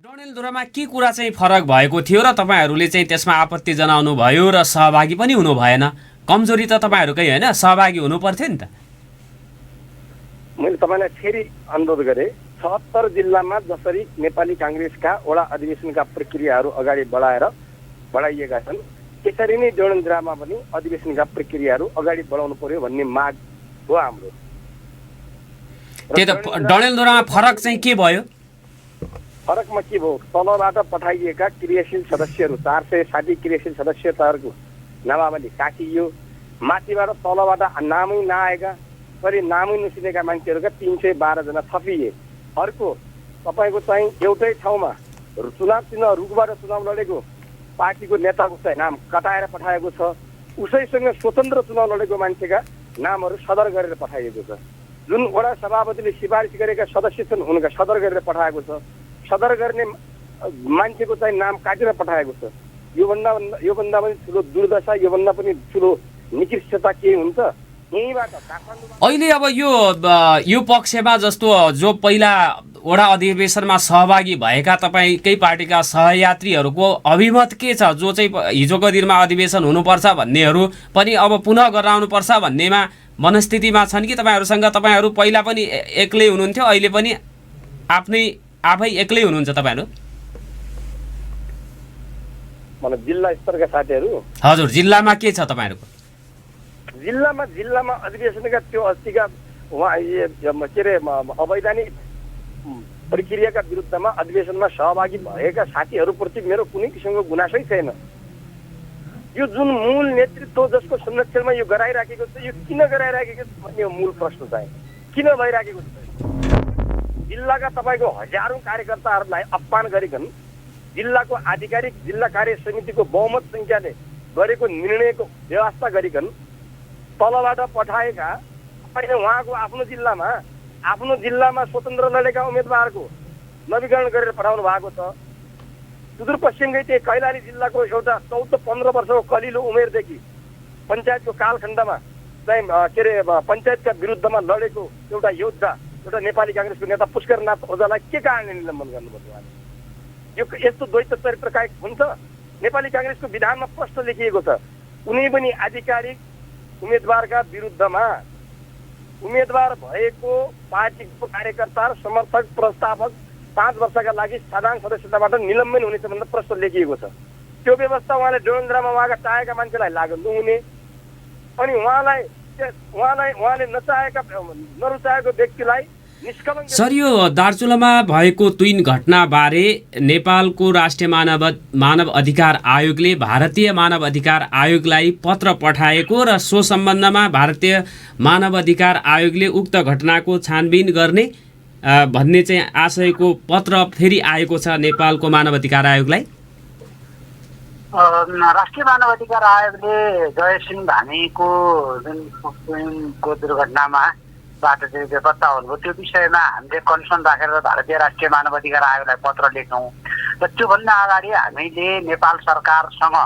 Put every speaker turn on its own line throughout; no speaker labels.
डडेलधुरामा के कुरा चाहिँ फरक भएको थियो र तपाईहरूले चाहिँ त्यसमा आपत्ति जनाउनु भयो र सहभागी पनि हुनु भएन? कमजोरी त तपाईँहरूकै होइन, सहभागी हुनु पर्थ्यो नि त।
मैले तपाईँलाई फेरि अनुरोध गरेँ, ७६ जिल्लामा जसरी नेपाली काङ्ग्रेसका वडा अधिवेशनका प्रक्रियाहरू अगाडि बढाइएका छन्, त्यसरी नै डडेलधुरामा पनि अधिवेशनका प्रक्रियाहरू अगाडि बढाउनु पर्यो भन्ने माग हो हाम्रो।
त्यही त, डडेलधुरामा फरक चाहिँ के भयो?
फरकमा के भयो, तलबाट पठाइएका क्रियाशील सदस्यहरू 460 क्रियाशील सदस्यताहरूको नामावली काटियो, माथिबाट तलबाट नामै नआएका गरी नामै नचिनेका मान्छेहरूका 312 जना थपिए। अर्को तपाईँको चाहिँ एउटै ठाउँमा चुनाव चिन्ह रुखबाट चुनाव लडेको पार्टीको नेताको चाहिँ नाम कटाएर पठाएको छ, उसैसँग स्वतन्त्र चुनाव लडेको मान्छेका नामहरू सदर गरेर पठाइएको छ। जुन वडा सभापतिले सिफारिस गरेका सदस्य छन् उनका सदर गरेर पठाएको छ, सदर गर्ने मान्छेको चाहिँ नाम काटेर पठाएको छ। योभन्दा पनि ठुलो दुर्दशा, योभन्दा पनि ठुलो निकृष्टता के हुन्छ? यहीँबाट
अहिले अब यो पक्षमा जस्तो जो पहिला वडा अधिवेशनमा सहभागी भएका तपाईँकै पार्टीका सहयात्रीहरूको अभिमत के छ? जो चाहिँ हिजोको दिनमा अधिवेशन हुनुपर्छ भन्नेहरू पनि अब पुनः गराउनुपर्छ भन्नेमा मनस्थितिमा छन् कि तपाईँहरू पहिला पनि एक्लै हुनुहुन्थ्यो, अहिले पनि आफै एक्लै हुनुहुन्छ तपाईँहरू?
मतलब जिल्ला स्तरका साथीहरू?
हजुर, जिल्लामा के छ तपाईँहरूको?
जिल्लामा अधिवेशनका त्यो अस्तिका के अरे अवैधानिक प्रक्रियाका विरुद्धमा अधिवेशनमा सहभागी भएका साथीहरूप्रति मेरो कुनै किसिमको गुनासै छैन। यो जुन मूल नेतृत्व जसको संरक्षणमा यो गराइराखेको छ, यो किन गराइराखेको छ भन्ने मूल प्रश्न चाहिँ किन भइराखेको छ? जिल्लाका तपाईँको हजारौं कार्यकर्ताहरूलाई अपमान गरिकन जिल्लाको आधिकारिक जिल्ला कार्य समितिको बहुमत संख्याले गरेको निर्णयको व्यवस्था गरिकन तलबाट पठाएका उहाँको आफ्नो जिल्लामा स्वतन्त्र लडेका उम्मेदवारको नवीकरण गरेर पठाउनु भएको छ। सुदूरपश्चिमकै त्यही कैलाली जिल्लाको एउटा 14-15 वर्षको कलिलो उमेरदेखि पञ्चायतको कालखण्डमा चाहिँ के अरे पञ्चायतका विरुद्धमा लडेको एउटा योद्धा, एउटा नेपाली काङ्ग्रेसको नेता पुष्करनाथ ओझालाई के कारणले निलम्बन गर्नुपर्छ? यो यस्तो द्वैत चरित्र कायक हुन्छ? नेपाली काङ्ग्रेसको विधानमा प्रश्न लेखिएको छ, कुनै पनि आधिकारिक उम्मेदवारका विरुद्धमा उम्मेदवार भएको पार्टीको कार्यकर्ता, समर्थक, प्रस्तावक 5 वर्षका लागि साधारण सदस्यताबाट निलम्बन हुनेछ भनेर प्रश्न लेखिएको छ। त्यो व्यवस्था उहाँले डडेलधुरामा उहाँका चाहेका मान्छेलाई लागु नहुने, अनि उहाँले नरुचाएको व्यक्तिलाई निष्कलङ्क।
सर, यो दार्चुलामा भएको तुइन घटनाबारे नेपालको राष्ट्रिय मानव अधिकार आयोगले भारतीय मानव अधिकार आयोगलाई पत्र पठाएको र सो सम्बन्धमा भारतीय मानव अधिकार आयोगले उक्त घटनाको छानबिन गर्ने भन्ने चाहिँ आशयको पत्र फेरि आएको छ नेपालको मानव अधिकार आयोगलाई।
राष्ट्रिय मानव अधिकार आयोगले जयसिंह धामीको जुन दुर्घटनामा बाट चाहिँ बेपत्ता हुनुभयो त्यो विषयमा हामीले कन्सर्न राखेर भारतीय राष्ट्रिय मानव अधिकार आयोगलाई पत्र लेख्यौँ र त्योभन्दा अगाडि हामीले नेपाल सरकारसँग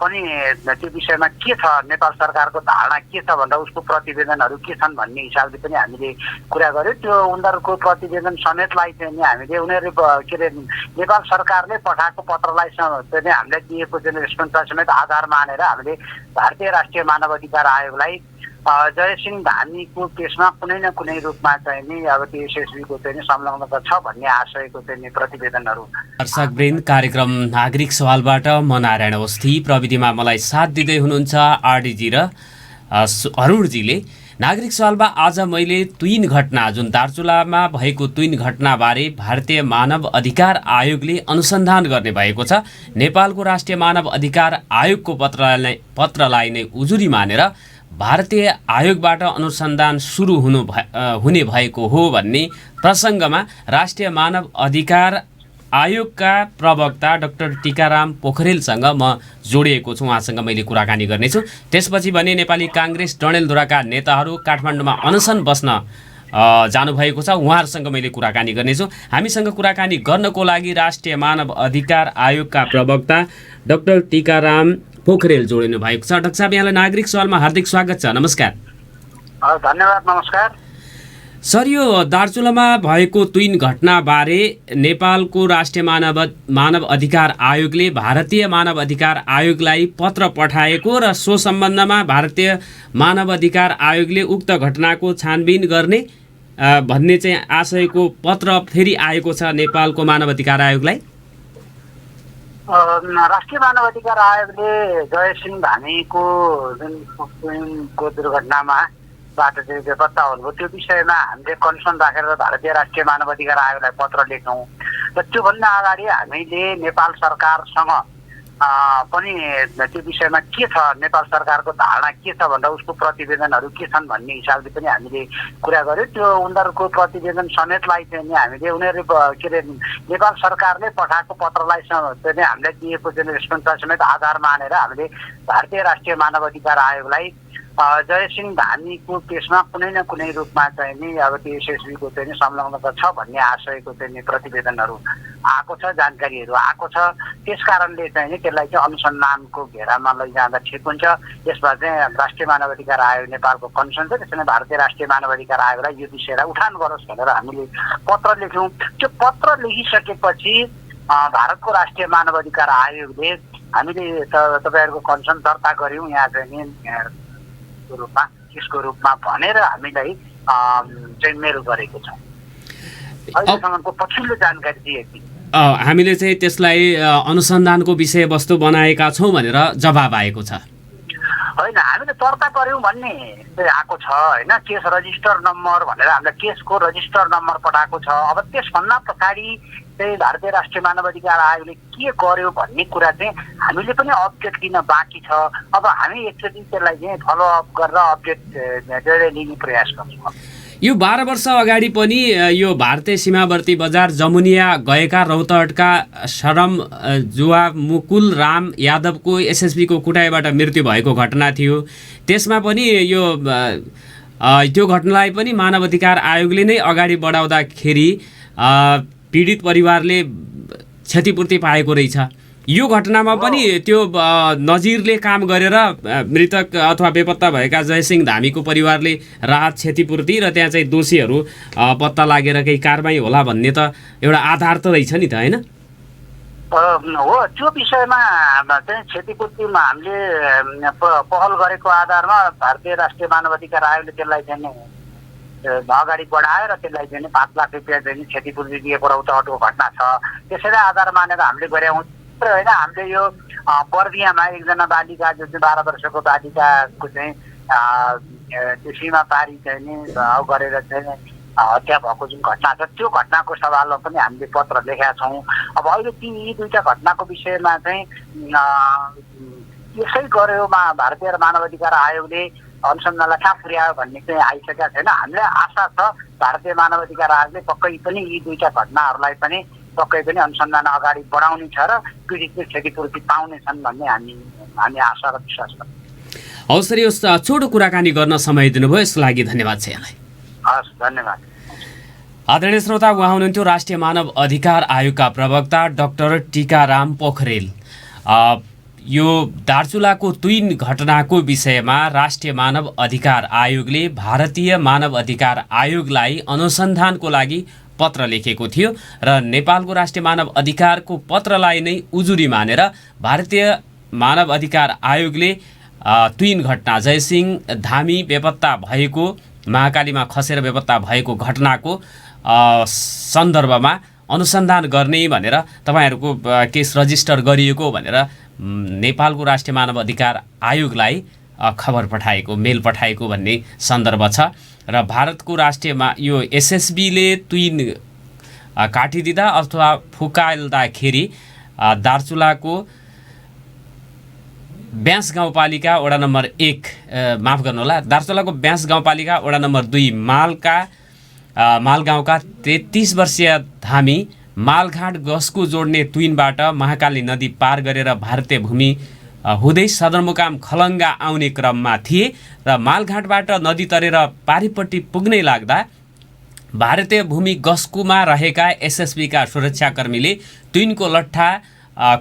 पनि त्यो विषयमा के छ, नेपाल सरकारको धारणा के छ भनेर उसको प्रतिवेदनहरू के छन् भन्ने हिसाबले पनि हामीले कुरा गर्यौँ। त्यो उनीहरूको प्रतिवेदन समेतलाई चाहिँ हामीले उनीहरूले के अरे नेपाल सरकारले पठाएको पत्रलाई चाहिँ हामीलाई दिएको चाहिँ रेस्पोन्सलाई समेत आधार मानेर हामीले भारतीय राष्ट्रिय मानव अधिकार आयोगलाई जयसिंह धामीको केसमा कुनै न कुनै रूपमा चाहिँ नि अब त्यो एसएसबीको चाहिँ संलग्नता छ भन्ने आशयको चाहिँ प्रतिवेदनहरू।
दर्शकवृन्द, कार्यक्रम नागरिक सवालबाट म नारायण अवस्थी, प्रविधिमा मलाई साथ दिँदै हुनुहुन्छ आरडीजी र अरुणजीले। नागरिक सवालमा आज मैले तुइन घटना, जुन दार्चुलामा भएको तुइन घटनाबारे भारतीय मानव अधिकार आयोगले अनुसन्धान गर्ने भएको छ, नेपालको राष्ट्रिय मानव अधिकार आयोगको पत्रलाई नै उजुरी मानेर भारतीय आयोगबाट अनुसन्धान सुरु हुने भएको हो भन्ने प्रसङ्गमा राष्ट्रिय मानव अधिकार आयोगका प्रवक्ता डाक्टर टिकाराम पोखरेलसँग म जोडिएको छु, उहाँसँग मैले कुराकानी गर्नेछु। त्यसपछि भने नेपाली काङ्ग्रेस डडेलधुराका नेताहरू काठमाडौँमा अनसन बस्न जानुभएको छ, उहाँहरूसँग मैले कुराकानी गर्नेछु। हामीसँग कुराकानी गर्नको लागि राष्ट्रिय मानव अधिकार आयोगका प्रवक्ता डाक्टर टिकाराम पोखरेल जोडिनु भएको छ। डाक्टर साहब, यहाँलाई नागरिक सवालमा हार्दिक स्वागत छ। नमस्कार।
धन्यवाद। नमस्कार।
सर, यो दार्चुलामा भएको तुइन घटनाबारे नेपालको राष्ट्रिय मानव अधिकार आयोगले भारतीय मानव अधिकार आयोगलाई पत्र पठाएको र सो सम्बन्धमा भारतीय मानव अधिकार आयोगले उक्त घटनाको छानबिन गर्ने भन्ने चाहिँ आशयको पत्र फेरि आएको छ नेपालको मानव अधिकार आयोगलाई।
राष्ट्रिय मानव अधिकार आयोगले जयसिंह धामीको जुन तुइनको दुर्घटनामा बाट चाहिँ बेपत्ता हुनुभयो त्यो विषयमा हामीले कन्सर्न राखेर भारतीय राष्ट्रिय मानव अधिकार आयोगलाई पत्र लेख्यौँ र त्योभन्दा अगाडि हामीले नेपाल सरकारसँग पनि त्यो विषयमा के छ, नेपाल सरकारको धारणा के छ भनेर उसको प्रतिवेदनहरू के छन् भन्ने हिसाबले पनि हामीले कुरा गर्यौँ। त्यो उनीहरूको प्रतिवेदन समेतलाई चाहिँ हामीले उनीहरू के अरे नेपाल सरकारले पठाएको पत्रलाई चाहिँ हामीलाई दिएको चाहिँ रेस्पोन्सलाई समेत आधार मानेर हामीले भारतीय राष्ट्रिय मानव अधिकार आयोगलाई जयसिंह धामीको केसमा कुनै न कुनै रूपमा चाहिँ नि अब त्यो एसएसबीको चाहिँ संलग्नता छ भन्ने आशयको चाहिँ प्रतिवेदनहरू आएको छ, जानकारीहरू आएको छ। त्यस कारणले चाहिँ नि त्यसलाई चाहिँ अनुसन्धानको घेरामा लैजाँदा ठिक हुन्छ। यसमा चाहिँ राष्ट्रिय मानव अधिकार आयोग नेपालको कन्सर्न छ, त्यसैले भारतीय राष्ट्रिय मानव अधिकार आयोगलाई यो विषयलाई उठान गरोस् भनेर हामीले पत्र लेख्यौँ। त्यो पत्र लेखिसकेपछि भारतको राष्ट्रिय मानव अधिकार आयोगले हामीले तपाईँहरूको कन्सर्न दर्ता गऱ्यौँ यहाँ चाहिँ नि रूपमा यसको रूपमा भनेर हामीलाई चाहिँ मेल गरेको छ। अहिलेसम्मको पछिल्लो जानकारी दिएकी
हामीले चाहिँ त्यसलाई अनुसन्धानको विषयवस्तु बनाएका छौँ भनेर जवाब आएको छ।
होइन, हामीले दर्ता गऱ्यौँ भन्ने आएको छ होइन, केस रजिस्टर नम्बर भनेर हामीलाई केसको रजिस्टर नम्बर पठाएको छ। अब त्यसभन्दा पछाडि चाहिँ भारतीय राष्ट्रिय मानव अधिकार आयोगले के गर्यो भन्ने कुरा चाहिँ हामीले पनि अपडेट लिन बाँकी छ। अब हामी एकचोटि त्यसलाई चाहिँ फलोअप गरेर अपडेट लिने प्रयास गर्छौँ।
यो 12 वर्ष अगाडि पनि यो भारतीय सीमावर्ती बजार जमुनिया गएका रौतहटका शरम जुवा मुकुल राम यादवको एसएसबीको कुटाइबाट मृत्यु भएको घटना थियो। त्यसमा पनि यो त्यो घटनालाई पनि मानव अधिकार आयोगले नै अगाडि बढाउँदाखेरि पीडित परिवारले क्षतिपूर्ति पाएको रहेछ। यो घटनामा पनि त्यो नजिरले काम गरेर मृतक अथवा बेपत्ता भएका जयसिंह धामीको परिवारले राहत क्षतिपूर्ति र त्यहाँ चाहिँ दोषीहरू पत्ता लागेर केही कारबाही होला भन्ने त एउटा आधार त रहेछ नि त, होइन?
हो, त्यो विषयमा चाहिँ क्षतिपूर्तिमा हामीले पहल गरेको आधारमा भारतीय राष्ट्रिय मानव अधिकार आयोगले त्यसलाई चाहिँ अगाडि बढाएर त्यसलाई चाहिँ 5 लाख रुपियाँ चाहिँ क्षतिपूर्ति दिएको रौतहटको घटना छ। त्यसैलाई आधार मानेर हामीले गऱ्यौँ होइन। हामीले यो बर्दियामा एकजना बालिका जो चाहिँ 12 वर्षको बालिकाको चाहिँ त्यो सीमा पारी चाहिँ नि गरेर चाहिँ हत्या भएको जुन घटना छ त्यो घटनाको सवालमा पनि हामीले पत्र लेखेका छौँ। अब अहिले यी दुईवटा घटनाको विषयमा चाहिँ यसै गर्योमा भारतीय मानव अधिकार आयोगले अनुसन्धानलाई कहाँ पुर्यायो भन्ने चाहिँ आइसकेका छैन। हामीलाई आशा छ भारतीय मानव अधिकार आयोगले पक्कै पनि यी दुईवटा घटनाहरूलाई पनि पक्कै पनि अनुसन्धान अगाडि बढाउने छ र पीडितले क्षतिपूर्ति पाउनेछन् भन्ने हामी आशा र विश्वास गर्छौँ।
हवस् सर, यो छोटो कुराकानी गर्न समय दिनुभयो, यसको लागि धन्यवाद छ यहाँलाई।
हस्, धन्यवाद।
आदरणीय श्रोता, उहाँ हुनुहुन्थ्यो राष्ट्रिय मानव अधिकार आयोगका प्रवक्ता डाक्टर टीकाराम पोखरेल। यो दार्चुलाको तुइन घटनाको विषयमा राष्ट्रिय मानव अधिकार आयोगले भारतीय मानव अधिकार आयोगलाई अनुसन्धानको लागि पत्र लेखेको थियो र नेपालको राष्ट्रिय मानव अधिकारको पत्रलाई नै उजुरी मानेर भारतीय मानव अधिकार आयोगले तुइन घटना जयसिंह धामी बेपत्ता भएको महाकालीमा खसेर बेपत्ता भएको घटनाको सन्दर्भमा अनुसन्धान गर्ने भनेर तपाईँहरूको केस रजिस्टर गरिएको भनेर नेपालको राष्ट्रिय मानव अधिकार आयोगलाई खबर पठाएको, मेल पठाएको भन्ने सन्दर्भ छ र भारतको राष्ट्रियमा यो एसएसबीले तुइन काटिदिँदा अथवा फुकाल्दाखेरि दार्चुलाको ब्यास गाउँपालिका वडा नम्बर 1 माफ गर्नुहोला, दार्चुलाको ब्यास गाउँपालिका वडा नम्बर 2 मालगाउँका 33 वर्षीय धामी मालघाट गसको जोड्ने तुइनबाट महाकाली नदी पार गरेर भारतीय भूमि हुँदै सदरमुकाम खलङ्गा आउने क्रममा थिए र मालघाटबाट नदी तरेर पारिपट्टि पुग्नै लाग्दा भारतीय भूमि गस्कुमा रहेका एसएसबीका सुरक्षाकर्मीले तुइनको लट्ठा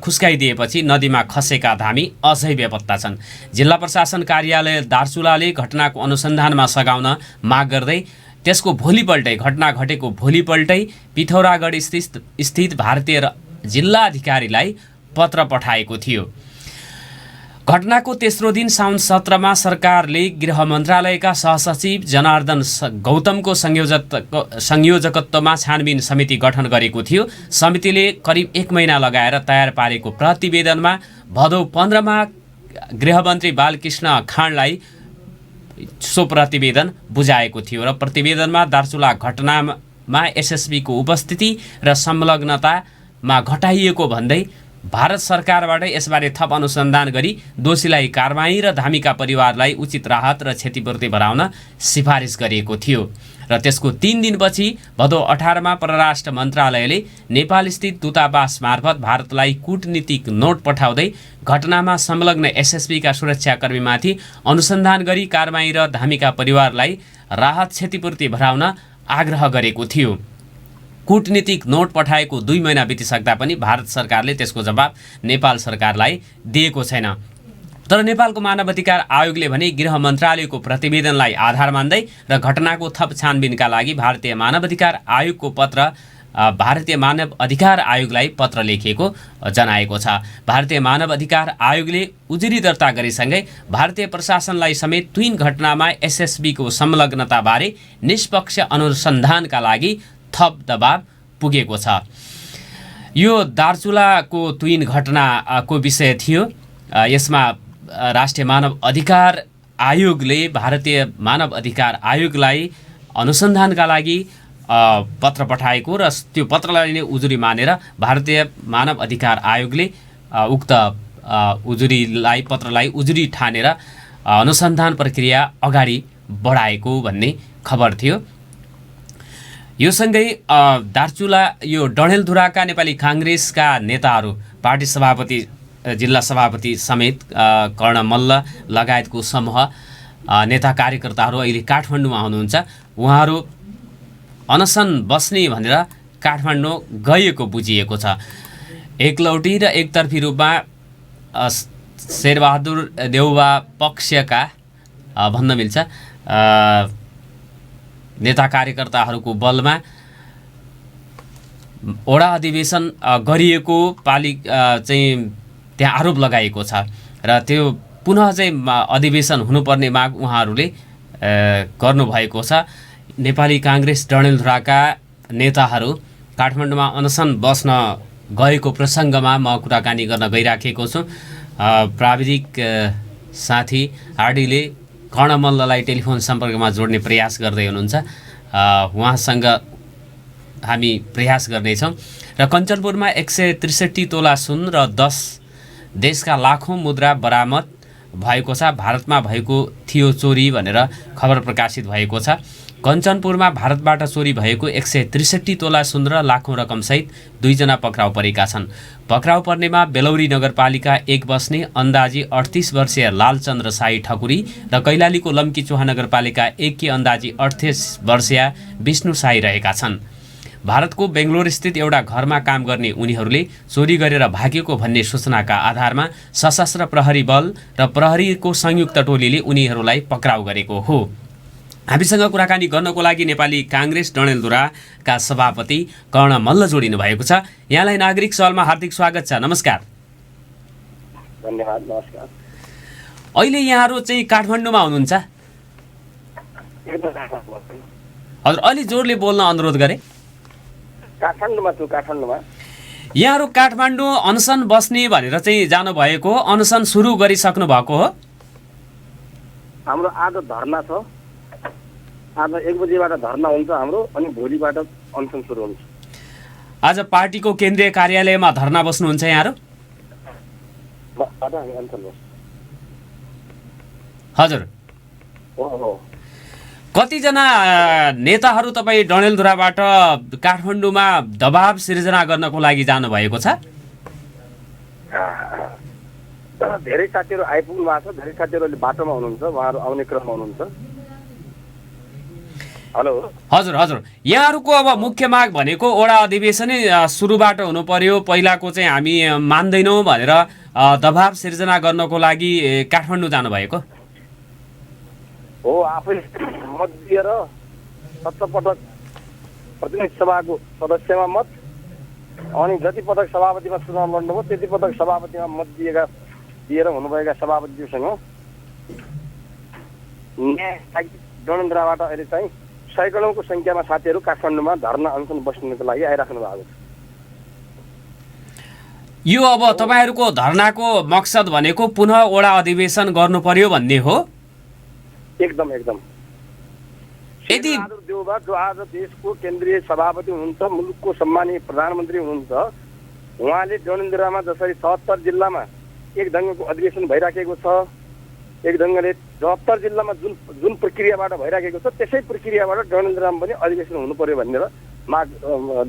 खुस्काइदिएपछि नदीमा खसेका धामी अझै बेपत्ता छन्। जिल्ला प्रशासन कार्यालय दार्चुलाले घटनाको अनुसन्धानमा सघाउन माग गर्दै त्यसको भोलिपल्टै घटना घटेको भोलिपल्टै पिथौरागढ स्थित भारतीय जिल्ला अधिकारीलाई पत्र पठाएको थियो। घटनाको तेस्रो दिन साउन 17मा सरकारले गृह मन्त्रालयका सहसचिव जनार्दन गौतमको संयोजकत्वमा छानबिन समिति गठन गरेको थियो। समितिले करिब 1 महिना लगाएर तयार पारेको प्रतिवेदनमा भदौ 15मा गृहमन्त्री बालकृष्ण खाँडलाई सो प्रतिवेदन बुझाएको थियो र प्रतिवेदनमा दार्चुला घटनामा एसएसबीको उपस्थिति र संलग्नतामा घटाइएको भन्दै भारत सरकारबाट यसबारे थप अनुसन्धान गरी दोषीलाई कारबाही र धामीका परिवारलाई उचित राहत र क्षतिपूर्ति भराउन सिफारिस गरिएको थियो र त्यसको 3 दिनपछि भदौ 18मा परराष्ट्र मन्त्रालयले नेपालस्थित दूतावास मार्फत भारतलाई कूटनीतिक नोट पठाउँदै घटनामा संलग्न एसएसबीका सुरक्षाकर्मीमाथि अनुसन्धान गरी कारबाही र धामीका परिवारलाई राहत क्षतिपूर्ति भराउन आग्रह गरेको थियो। कूटनीतिक नोट पठाएको 2 महिना बितिसक्दा पनि भारत सरकारले त्यसको जवाब नेपाल सरकारलाई दिएको छैन। तर नेपालको मानव अधिकार आयोगले भने गृह मन्त्रालयको प्रतिवेदनलाई आधार मान्दै र घटनाको थप छानबिनका लागि भारतीय मानव अधिकार आयोगलाई पत्र लेखेको जनाएको छ। भारतीय मानव अधिकार आयोगले उजुरी दर्ता गरेसँगै भारतीय प्रशासनलाई समेत ट्विन घटनामा एसएसबीको संलग्नताबारे निष्पक्ष अनुसन्धानका लागि थप दबाव पुगेको छ। यो दार्चुलाको ट्विन घटनाको विषय थियो। यसमा राष्ट्रिय मानव अधिकार आयोगले भारतीय मानव अधिकार आयोगलाई अनुसन्धानका लागि पत्र पठाएको र त्यो पत्रलाई नै उजुरी मानेर भारतीय मानव अधिकार आयोगले उक्त पत्रलाई उजुरी ठानेर अनुसन्धान प्रक्रिया अगाडि बढाएको भन्ने खबर थियो। यो सँगै दार्चुला यो डडेलधुराका नेपाली काङ्ग्रेसका नेताहरू पार्टी सभापति जिल्ला सभापति समेत कर्ण मल्ल लगायतको समूह नेता कार्यकर्ताहरू अहिले काठमाडौँमा हुनुहुन्छ। उहाँहरू अनसन बस्ने भनेर काठमाडौँ गएको बुझिएको छ। एकलौटी र एकतर्फी रूपमा शेरबहादुर देउवा पक्षका भन्न मिल्छ नेता कार्यकर्ताहरूको बलमा वडा अधिवेशन गरिएको चाहिँ त्यहाँ आरोप लगाइएको छ र त्यो पुनः चाहिँ अधिवेशन हुनुपर्ने माग उहाँहरूले गर्नुभएको छ। नेपाली काङ्ग्रेस डडेलधुराका नेताहरू काठमाडौँमा अनसन बस्न गएको प्रसङ्गमा म कुराकानी गर्न गइराखेको छु। प्राविधिक साथी आरडीले कर्णमल्ललाई टेलिफोन सम्पर्कमा जोड्ने प्रयास गर्दै हुनुहुन्छ। उहाँसँग हामी प्रयास गर्नेछौँ। र कञ्चनपुरमा 163 तोला सुन र 10 देशका लाखौँ मुद्रा बरामद भएको छ। भारतमा भएको थियो चोरी भनेर खबर प्रकाशित भएको छ। कञ्चनपुरमा भारतबाट चोरी भएको 163 तोला सुन र लाखौँ रकमसहित 2 जना पक्राउ परेका छन्। पक्राउ पर्नेमा बेलौरी नगरपालिका 1 बस्ने अन्दाजी 38 वर्षीय लालचन्द्र साई ठकुरी र कैलालीको लम्की चोहा नगरपालिका 1 की अन्दाजी 38 वर्षीय विष्णु साई रहेका छन्। भारतको बेङ्गलोर स्थित एउटा घरमा काम गर्ने उनीहरूले चोरी गरेर भागेको भन्ने सूचनाका आधारमा सशस्त्र प्रहरी बल र प्रहरीको संयुक्त टोलीले उनीहरूलाई पक्राउ गरेको हो। हामीसँग कुराकानी गर्नको लागि नेपाली काङ्ग्रेस डडेलधुराका सभापति कर्ण मल्ल जोडिनु भएको छ। यहाँलाई नागरिक सवालमा हार्दिक स्वागत छ। नमस्कार।
धन्यवाद। नमस्कार।
अहिले यहाँहरू चाहिँ काठमाडौँमा हुनुहुन्छ? हजुर, अलि जोडले बोल्न अनुरोध गरेँ।
काठमाडौँमा छु। काठमाडौँमा
यहाँहरू काठमाडौँ अनसन बस्ने भनेर चाहिँ जानुभएको, अनसन सुरु गरिसक्नु भएको हो?
हाम्रो आज धर्ना छ। आज 1 बजेबाट धर्ना हुन्छ हाम्रो, अनि भोलिबाट अनसन सुरु हुन्छ।
आज पार्टीको केन्द्रीय कार्यालयमा धर्ना बस्नुहुन्छ यहाँहरू? हजुर। कतिजना नेताहरू तपाईँ डडेलधुराबाट काठमाडौँमा दबाब सिर्जना गर्नको लागि जानुभएको छ?
धेरै साथीहरू आइपुग्नु भएको छ। धेरै साथीहरूले बाटोमा हुनुहुन्छ, उहाँहरू आउने क्रममा हुनुहुन्छ। हेलो।
हजुर हजुर, यहाँहरूको अब मुख्य माग भनेको वडा अधिवेशनै सुरुबाट हुनु पर्यो, पहिलाको चाहिँ हामी मान्दैनौँ भनेर दबाब सिर्जना गर्नको लागि काठमाडौँ जानुभएको
हो। आफै मत दिएर 17 पटक प्रतिनिधि सभाको सदस्यमा मत, अनि जति पटक सभापतिमा चुनाव लड्नुभयो त्यति पटक सभापतिमा मत दिएर हुनुभएका सभापतिज्यूसँग न्याय डडेलधुराबाट अहिले चाहिँ सैकडौँको सङ्ख्यामा साथीहरू काठमाडौँमा धरना अनसन बस्नुको लागि आइराख्नु भएको छ।
यो अब तपाईँहरूको धरनाको मकसद भनेको पुनः वडा अधिवेशन गर्नु पर्यो भन्ने हो?
एकदम एकदम। शेरबहादुर देउवा जो आज देशको केन्द्रीय सभापति हुनुहुन्छ, मुलुकको सम्मानीय प्रधानमन्त्री हुनुहुन्छ, उहाँले डडेलधुरामा जसरी 77 जिल्लामा एक ढङ्गको अधिवेशन भइराखेको छ, एक ढङ्गले 74 जिल्लामा जुन प्रक्रियाबाट भइराखेको छ त्यसै प्रक्रियाबाट डडेलधुरामा पनि अधिवेशन हुनु पर्यो भनेर माग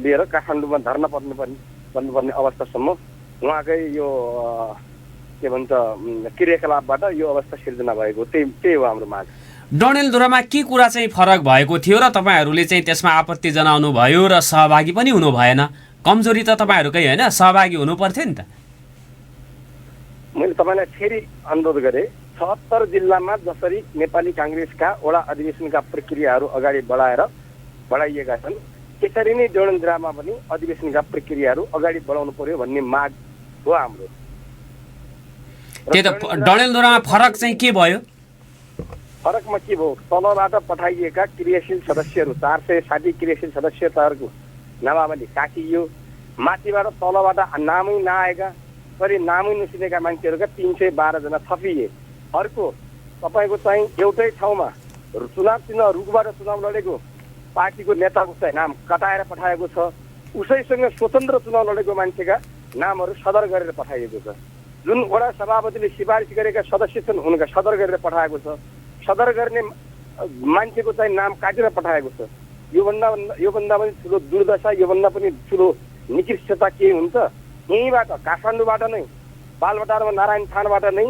लिएर काठमाडौँमा धरना पर्नुपर्ने अवस्थासम्म उहाँकै यो के भन्छ क्रियाकलापबाट यो अवस्था सिर्जना भएको त्यही हो हाम्रो माग।
डडेलधुरामा के कुरा चाहिँ फरक भएको थियो र तपाईँहरूले चाहिँ त्यसमा आपत्ति जनाउनु भयो र सहभागी पनि हुनु भएन? कमजोरी त तपाईँहरूकै होइन, सहभागी हुनु पर्थ्यो नि त।
मैले तपाईँलाई फेरि अनुरोध गरेँ, 76 जिल्लामा जसरी नेपाली काङ्ग्रेसका वडा अधिवेशनका प्रक्रियाहरू अगाडि बढाइएका छन् त्यसरी नै डडेलधुरामा पनि अधिवेशनका प्रक्रियाहरू अगाडि बढाउनु पर्यो भन्ने माग हो हाम्रो।
त्यही त डडेलधुरामा फरक चाहिँ के भयो?
फरकमा के भयो, तलबाट पठाइएका क्रियाशील सदस्यहरू 460 क्रियाशील सदस्यताहरूको नामावली काटियो, माथिबाट तलबाट नामै नआएका करि नामै नचिनेका मान्छेहरूका 312 जना थपिए। अर्को तपाईँको चाहिँ एउटै ठाउँमा चुनाव चिन्ह रुखबाट चुनाव लडेको पार्टीको नेताको चाहिँ नाम कटाएर पठाएको छ, उसैसँग स्वतन्त्र चुनाव लडेको मान्छेका नामहरू सदर गरेर पठाइएको छ। जुन वडा सभापतिले सिफारिस गरेका सदस्य छन् उनका सदर गरेर पठाएको छ, सदर गर्ने मान्छेको चाहिँ नाम काटेर पठाएको छ। योभन्दा पनि ठुलो दुर्दशा, योभन्दा पनि ठुलो निकृष्टता के हुन्छ? यहीँबाट काठमाडौँबाट नै बालबटारमा नारायण थानबाट नै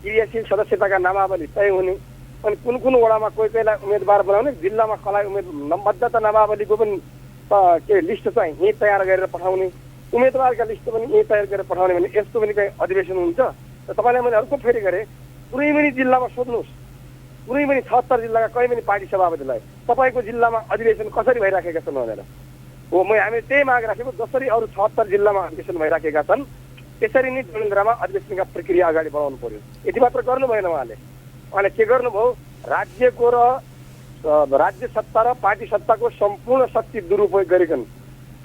क्रियाशील सदस्यताका नामावली तय हुने, अनि कुन कुन वडामा कोही कोहीलाई उम्मेदवार बनाउने, जिल्लामा कसलाई मतदाता नामावलीको पनि के लिस्ट चाहिँ यहीँ तयार गरेर पठाउने, उम्मेदवारका लिस्ट पनि यहीँ तयार गरेर पठाउने भने यस्तो पनि कहीँ अधिवेशन हुन्छ? र तपाईँलाई मैले अर्को फेरि गरेँ, कुनै पनि जिल्लामा सोध्नुहोस्, कुनै पनि 76 जिल्लाका कहीँ पनि पार्टी सभापतिलाई तपाईँको जिल्लामा अधिवेशन कसरी भइराखेका छन् भनेर हो। हामीले त्यही माग राखेको, जसरी अरू 76 जिल्लामा अधिवेशन भइराखेका छन् त्यसरी नै डडेलधुरामा अधिवेशनका प्रक्रिया अगाडि बढाउनु पर्यो। यति मात्र गर्नु भएन। उहाँले के गर्नुभयो, राज्यको र राज्य सत्ता र पार्टी सत्ताको सम्पूर्ण शक्ति दुरुपयोग गरिकन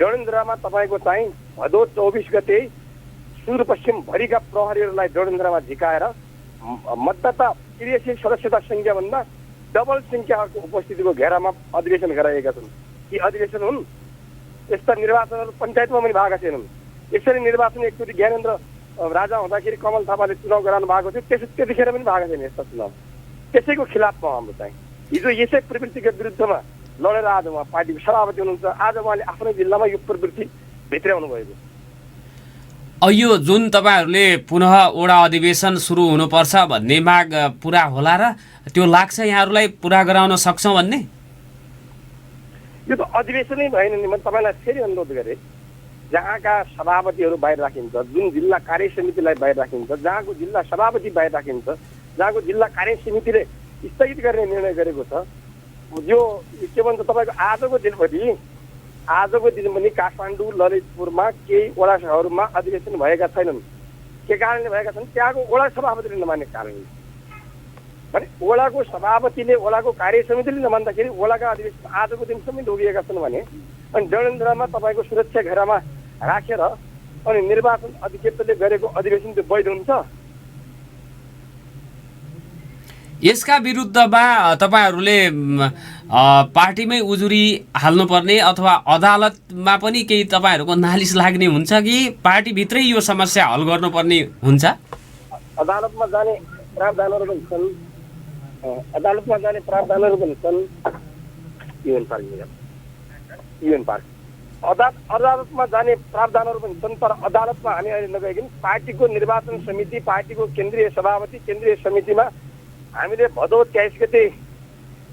डडेलधुरामा तपाईँको चाहिँ भदौ 24 गते सुदूरपश्चिमभरिका प्रहरीहरूलाई डडेलधुरामा झिकाएर मतदाता क्रियाशील सदस्यता सङ्ख्याभन्दा डबल सङ्ख्याको उपस्थितिको घेरामा अधिवेशन गराएका छन्। यी अधिवेशन हुन्? यस्ता निर्वाचनहरू पञ्चायतमा पनि भएका छैनन्। यसरी निर्वाचन एकचोटि ज्ञानेन्द्र राजा हुँदाखेरि कमल थापाले चुनाव गराउनु भएको थियो, त्यतिखेर पनि भएको छैन यस्ता चुनाव। त्यसैको खिलाफमा हाम्रो चाहिँ हिजो यसै प्रवृत्तिको विरुद्धमा लडेर आज उहाँ पार्टीको सभापति हुनुहुन्छ। आज उहाँले आफ्नै जिल्लामा यो प्रवृत्ति भित्र्याउनु भएको।
यो जुन तपाईँहरूले पुनः वडा अधिवेशन सुरु हुनुपर्छ भन्ने माग पुरा होला र त्यो लाग्छ यहाँहरूलाई पुरा गराउन सक्छौँ भन्ने?
यो त अधिवेशनै भएन नि। मैले तपाईँलाई फेरि अनुरोध गरेँ, जहाँका सभापतिहरू बाहिर राखिन्छ, जुन जिल्ला कार्य समितिलाई बाहिर राखिन्छ, जहाँको जिल्ला सभापति बाहिर राखिन्छ, जहाँको जिल्ला कार्य समितिले स्थगित गर्ने निर्णय गरेको छ, यो के भन्छ तपाईँको आजको दिन पनि काठमाडौँ ललितपुरमा केही वडा सभाहरूमा अधिवेशन भएका छैनन्। के कारणले भएका छन्? त्यहाँको वडा सभापतिले नमानेको कारणले। भने वडाको सभापतिले वडाको कार्य समितिले नमान्दाखेरि वडाका अधिवेशन आजको दिनसम्म डुबिएका छन् भने, अनि डडेलधुरामा तपाईँको सुरक्षा घेरामा राखेर अनि निर्वाचन अधिकृतले गरेको अधिवेशन त्यो वैध हुन्छ?
यसका विरुद्धमा तपाईँहरूले पार्टीमै उजुरी हाल्नुपर्ने अथवा अदालतमा पनि केही तपाईँहरूको नालिस लाग्ने हुन्छ कि पार्टीभित्रै यो समस्या हल गर्नुपर्ने हुन्छ?
अदालतमा जाने प्रावधानहरू पनि छन्। अदालतमा जाने प्रावधानहरू पनि छन्। तर अदालतमा हामी अहिले नगइकन पार्टीको निर्वाचन समिति, पार्टीको केन्द्रीय सभापति, केन्द्रीय समितिमा हामीले भदौ 23 गते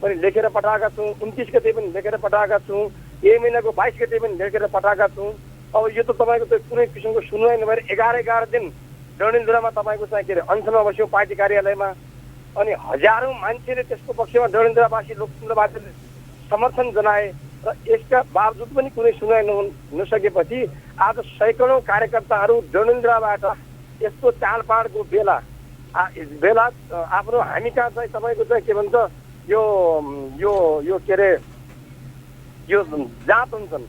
पनि लेखेर पठाएका छौँ, 29 गते पनि लेखेर पठाएका छौँ, यही महिनाको 22 गते पनि लेखेर पठाएका छौँ। अब यो त तपाईँको त कुनै किसिमको सुनवाई नभएर 11 दिन डडेलधुरामा तपाईँको चाहिँ के अरे अनसनमा बस्यौँ पार्टी कार्यालयमा, अनि हजारौँ मान्छेले त्यसको पक्षमा डडेलधुरावासी लोकतन्त्रवादीले समर्थन जनाए र यसका बावजुद पनि कुनै सुनाइ नसकेपछि आज सैकडौँ कार्यकर्ताहरू डडेलधुराबाट यस्तो चाडपाडको बेला आफ्नो हामी कहाँ चाहिँ तपाईँको चाहिँ के भन्छ यो यो यो के अरे यो जात हुन्छन्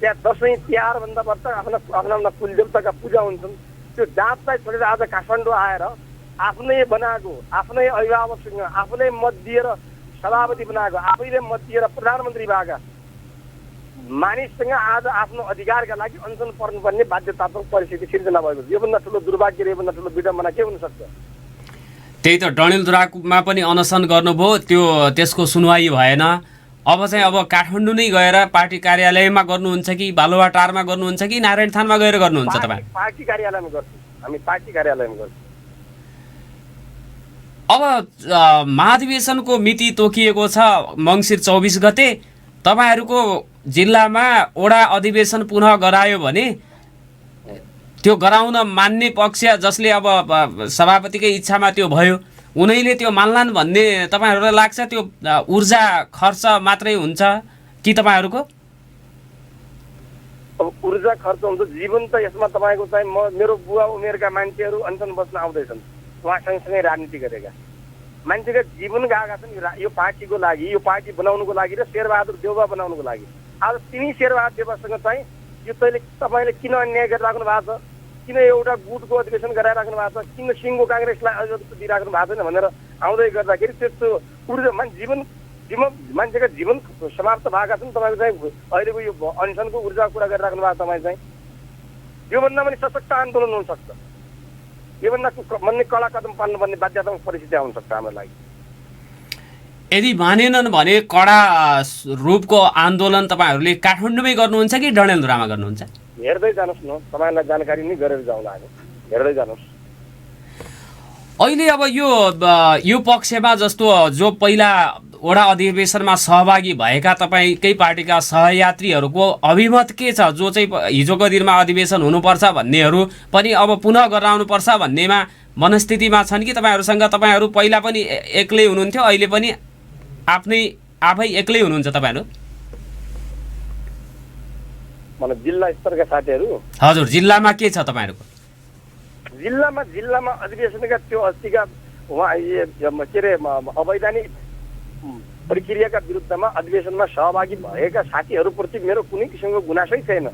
त्यहाँ दसैँ तिहारभन्दा पर्छ आफ्ना कुलदेवताका पूजा हुन्छन् त्यो जातलाई छोडेर आज काठमाडौँ आएर आफ्नै बनाएको आफ्नै अभिभावकसँग आफ्नै मत दिएर सभापति बनाएको आफैले मत दिएर प्रधानमन्त्री भएका मानिससँग आज आफ्नो अधिकारका लागि अनसन पर्नुपर्ने बाध्यतात्मक परिस्थिति सिर्जना भएको छ। योभन्दा ठुलो दुर्भाग्य र योभन्दा ठुलो विडम्बना के हुन सक्छ?
त्यही त डडेलधुरामा पनि अनसन गर्नुभयो, त्यसको सुनवाई भएन। अब काठमाडौँ नै गएर पार्टी कार्यालयमा गर्नुहुन्छ कि बालुवाटारमा गर्नुहुन्छ कि नारायणथानमा गएर गर्नुहुन्छ तपाईँ?
पार्टी कार्यालयमा गर्छौँ, हामी पार्टी कार्यालयमा गर्छौँ।
अब महाधिवेशनको मिति तोकिएको छ मङ्सिर 24 गते। तपाईँहरूको जिल्लामा वडा अधिवेशन पुनः गरायो भने त्यो गराउन मान्ने पक्ष जसले अब सभापतिकै इच्छामा त्यो भयो उनीले त्यो मान्लान् भन्ने तपाईँहरूलाई लाग्छ? त्यो ऊर्जा खर्च मात्रै हुन्छ कि तपाईँहरूको?
अब ऊर्जा खर्च हुन्छ, जीवन त यसमा तपाईँको चाहिँ मेरो बुवा उमेरका मान्छेहरू अनसन बस्न आउँदैछन्, उहाँ सँगसँगै राजनीति गरेका मान्छेका जीवन गएका छन् यो पार्टीको लागि, यो पार्टी बनाउनुको लागि र शेरबहादुर देउवा बनाउनुको लागि। आज तिमी शेरबहादुर देउवासँग चाहिँ यो तपाईँले किन अन्याय गरिराख्नु भएको छ, किन एउटा गुटको अधिवेशन गराइराख्नु भएको छ, किन सिङ्गो काङ्ग्रेसलाई अध्यक्ष दिइराख्नु भएको छैन भनेर आउँदै गर्दाखेरि त्यस्तो ऊर्जा मान्छेका जीवन समाप्त भएका छन्। तपाईँको चाहिँ अहिलेको यो अनसनको ऊर्जाको कुरा गरिराख्नु भएको तपाईँ चाहिँ योभन्दा पनि सशक्त आन्दोलन हुनसक्छ, योभन्दा भन्ने कडा कदम पाल्नुपर्ने बाध्यतात्मक परिस्थिति आउन सक्छ हाम्रो लागि।
यदि मानेनन् भने कडा रूपको आन्दोलन तपाईँहरूले काठमाडौँमै गर्नुहुन्छ कि डडेलधुरामा गर्नुहुन्छ?
हेर्दै जानुहोस् न, तपाईँलाई जानकारी नै गरेर जाउँला हामी, हेर्दै जानुहोस्।
अहिले अब यो पक्षमा जस्तो जो पहिला वडा अधिवेशनमा सहभागी भएका तपाईँकै पार्टीका सहयात्रीहरूको अभिमत के छ? जो चाहिँ हिजोको दिनमा अधिवेशन हुनुपर्छ भन्नेहरू पनि अब पुनः गराउनुपर्छ भन्नेमा मनस्थितिमा छन् कि तपाईँहरू पहिला पनि एक्लै हुनुहुन्थ्यो, अहिले पनि आफै एक्लै हुनुहुन्छ तपाईँहरू?
मतलब जिल्ला स्तरका साथीहरू?
हजुर, जिल्लामा के छ तपाईँहरूको?
जिल्लामा अधिवेशनका त्यो अस्तिका उहाँ के अरे अवैधानिक प्रक्रियाका विरुद्धमा अधिवेशनमा सहभागी भएका साथीहरूप्रति मेरो कुनै किसिमको गुनासै छैन।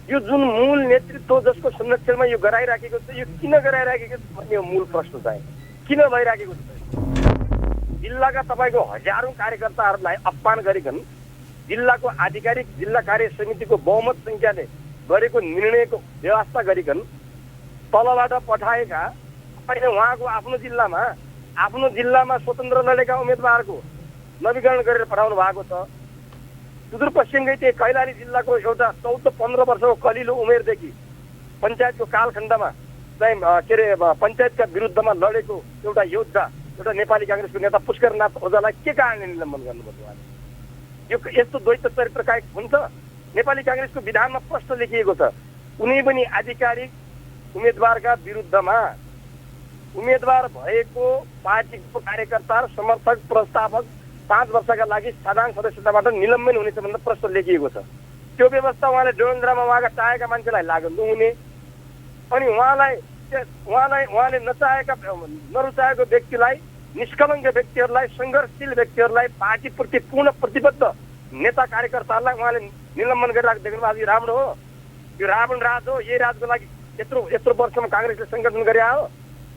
यो जुन मूल नेतृत्व जसको संरक्षणमा यो गराइराखेको छ, यो किन गराइराखेको छ भन्ने मूल प्रश्न चाहिँ किन भइराखेको छ? जिल्लाका तपाईँको हजारौं कार्यकर्ताहरूलाई अपमान गरिकन जिल्लाको आधिकारिक जिल्ला कार्य समितिको बहुमत संख्याले गरेको निर्णयको व्यवस्था गरिकन तलबाट पठाएका उहाँको आफ्नो जिल्लामा स्वतन्त्र लडेका उम्मेदवारको नवीकरण गरेर पठाउनु भएको छ। सुदूरपश्चिमकै त्यही कैलाली जिल्लाको एउटा 14-15 वर्षको कलिलो उमेरदेखि पञ्चायतको कालखण्डमा चाहिँ के अरे पञ्चायतका विरुद्धमा लडेको एउटा योद्धा, एउटा नेपाली काङ्ग्रेसको नेता पुष्करनाथ ओझालाई के कारणले निलम्बन गर्नुपर्छ? यो यस्तो द्वैत चरित्र कायक हुन्छ? नेपाली काङ्ग्रेसको विधानमा प्रश्न लेखिएको छ, कुनै पनि आधिकारिक उम्मेदवारका विरुद्धमा उम्मेदवार भएको पार्टीको कार्यकर्ता, समर्थक, प्रस्तावक 5 वर्षका लागि साधारण सदस्यताबाट निलम्बन हुनेछ भनेर प्रश्न लेखिएको छ। त्यो व्यवस्था उहाँले डडेलधुरामा उहाँका चाहेका मान्छेलाई लागु नहुने अनि उहाँले नरुचाएको व्यक्तिलाई, निष्कलङ्क व्यक्तिहरूलाई, सङ्घर्षशील व्यक्तिहरूलाई, पार्टीप्रति पूर्ण प्रतिबद्ध नेता कार्यकर्ताहरूलाई उहाँले निलम्बन गरिरहेको देख्नु भएको यो राम्रो हो? यो रावण राज हो? यही राजको लागि यत्रो वर्षमा काङ्ग्रेसले सङ्गठन गरे हो?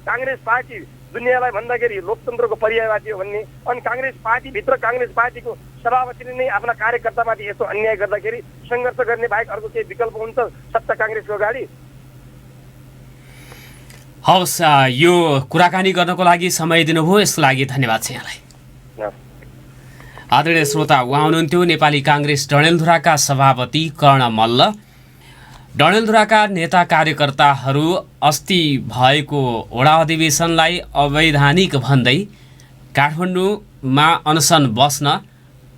काङ्ग्रेस पार्टी दुनियाँलाई भन्दाखेरि लोकतन्त्रको पर्यायवादी हो भन्ने, अनि काङ्ग्रेस पार्टीभित्र काङ्ग्रेस पार्टीको सभापतिले नै आफ्ना कार्यकर्तामाथि यस्तो अन्याय गर्दाखेरि सङ्घर्ष गर्ने बाहेक अर्को केही विकल्प हुन्छ सत्ता काङ्ग्रेसको अगाडि?
हवस्, यो कुराकानी गर्नको लागि समय दिनुभयो, यसको लागि धन्यवाद छ यहाँलाई। आदरणीय श्रोता, उहाँ हुनुहुन्थ्यो नेपाली काङ्ग्रेस डडेलधुराका सभापति कर्ण मल्ल। डडेलधुराका नेता कार्यकर्ताहरू अस्ति भएको वडा अधिवेशनलाई अवैधानिक भन्दै काठमाडौँमा अनसन बस्न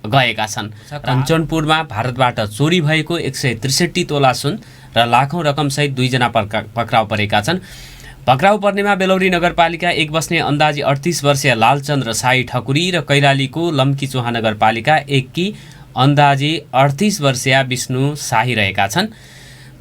गएका छन्। कञ्चनपुरमा भारतबाट चोरी भएको 163 तोला सुन र लाखौँ रकमसहित 2 जना पक्राउ परेका छन्। पक्राउ पर्नेमा बेलौरी नगरपालिका 1 बस्ने अन्दाजी 38 वर्षीय लालचन्द्र साई ठकुरी र कैलालीको लम्कीचोहा नगरपालिका 1 की अन्दाजी 38 वर्षीय विष्णु शाही रहेका छन्।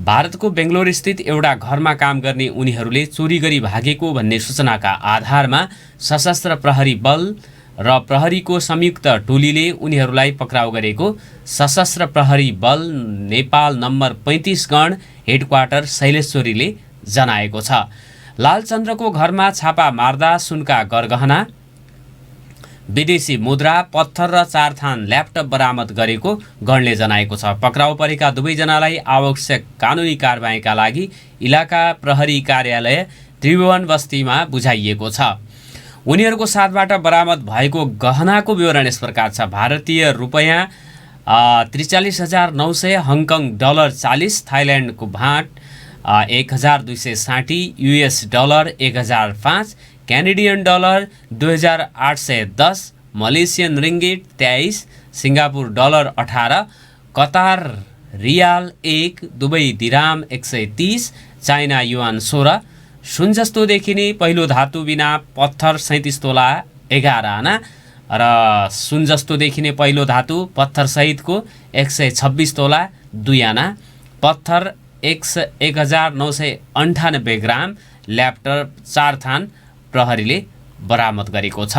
भारतको बेङ्गलोर स्थित एउटा घरमा काम गर्ने उनीहरूले चोरी गरी भागेको भन्ने सूचनाका आधारमा सशस्त्र प्रहरी बल र प्रहरीको संयुक्त टोलीले उनीहरूलाई पक्राउ गरेको सशस्त्र प्रहरी बल नेपाल नम्बर 35 गण हेडक्वार्टर शैलेश्वरीले जनाएको छ। लालचन्द्रको घरमा छापा मार्दा सुनका गरगहना, विदेशी मुद्रा, पत्थर र 4 थान ल्यापटप बरामद गरेको गणले जनाएको छ। पक्राउ परेका दुवैजनालाई आवश्यक कानुनी कारबाहीका लागि इलाका प्रहरी कार्यालय त्रिभुवन बस्तीमा बुझाइएको छ। उनीहरूको साथबाट बरामद भएको गहनाको विवरण यस प्रकार छ। भारतीय रुपैयाँ 43,900, हङकङ डलर 40, थाइल्यान्डको baht 1,260, US dollar 1,005, Canadian dollar 2,810, Malaysian ringgit 23, Singapore dollar 18, Qatar riyal 1, Dubai dirham 130, China yuan 16, सुन जस्तो देखिने पहिलो धातु बिना पत्थर 37 तोला 11 आना र सुन जस्तो देखिने पहिलो धातु पत्थर सहितको 126 तोला 2 आना, पत्थर 1998 ग्राम, ल्यापटप 4 थान प्रहरीले बरामद गरेको छ।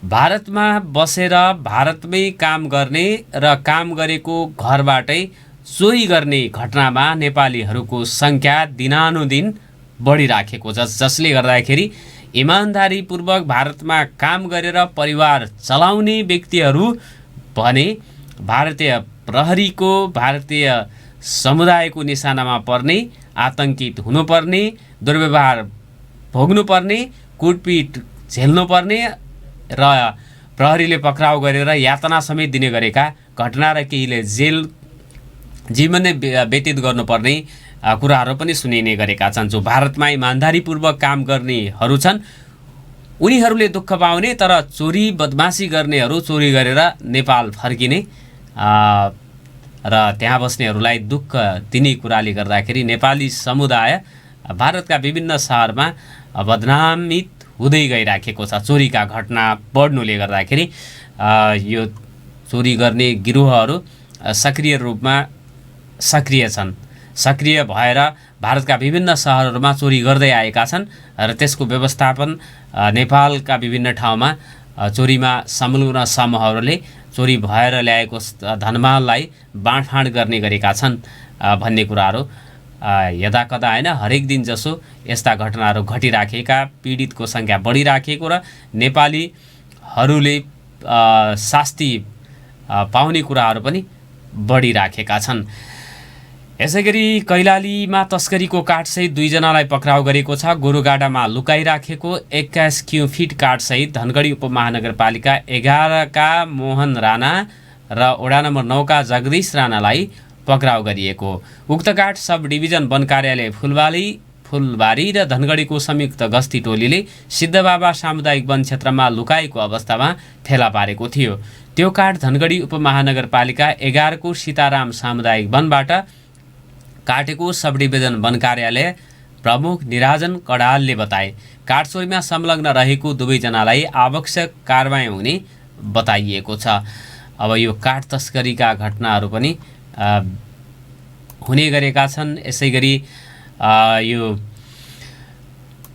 भारतमा बसेर भारतमै काम गर्ने र काम गरेको घरबाटै चोरी गर्ने घटनामा नेपालीहरूको सङ्ख्या दिनानुदिन बढिराखेको छ, जसले गर्दाखेरि इमान्दारीपूर्वक भारतमा काम गरेर परिवार चलाउने व्यक्तिहरू भने भारतीय प्रहरीको, भारतीय समुदायको निशानामा पर्ने, आतङ्कित हुनुपर्ने, दुर्व्यवहार भोग्नुपर्ने, कुटपिट झेल्नुपर्ने र प्रहरीले पक्राउ गरेर यातना समेत दिने गरेका घटना र केहीले जेल जीवन नै व्यतीत गर्नुपर्ने कुराहरू पनि सुनिने गरेका छन्। जो भारतमा इमान्दारीपूर्वक काम गर्नेहरू छन् उनीहरूले दुःख पाउने, तर चोरी बदमासी गर्नेहरू चोरी गरेर नेपाल फर्किने र त्यहाँ बस्नेहरूलाई दुःख दिने कुराले गर्दाखेरि नेपाली समुदाय भारतका विभिन्न शहरमा बदनामित हुँदै गइराखेको छ। चोरीका घटना बढ्नुले गर्दाखेरि यो चोरी गर्ने गिरोहहरू सक्रिय रूपमा सक्रिय छन्, सक्रिय भएर भारतका विभिन्न सहरहरूमा चोरी गर्दै आएका छन् र त्यसको व्यवस्थापन नेपालका विभिन्न ठाउँमा चोरीमा संलग्न समूहहरूले चोरी भएर ल्याएको धनमाललाई बाँडफाँड गर्ने गरेका छन् भन्ने कुराहरू यदाकदा होइन, हरेक दिन जसो यस्ता घटनाहरू घटिराखेका, पीडितको सङ्ख्या बढिराखेको र नेपालीहरूले शास्ति पाउने कुराहरू पनि बढिराखेका छन्। यसैगरी कैलालीमा तस्करीको काठसहित 2 जनालाई पक्राउ गरेको छ। गोरुगाडामा लुकाइराखेको 21 क्युफिट काठसहित धनगढी उपमहानगरपालिका 11 का मोहन राणा र वडा नम्बर 9 का जगदीश राणालाई पक्राउ गरिएको। उक्त काठ सब डिभिजन वन कार्यालय फुलबारी र धनगढीको संयुक्त गस्ती टोलीले सिद्धबाबा सामुदायिक वन क्षेत्रमा लुकाएको अवस्थामा फेला पारेको थियो। त्यो काठ धनगढी उपमहानगरपालिका 11 को सीताराम सामुदायिक वनबाट काटेको सब डिभिजन वन कार्यालय प्रमुख निराजन कडालले बताए। काठ चोरीमा संलग्न रहेको दुवैजनालाई आवश्यक कारबाही हुने बताइएको छ। अब यो काठ तस्करीका घटनाहरू पनि हुने गरेका छन्। यसैगरी यो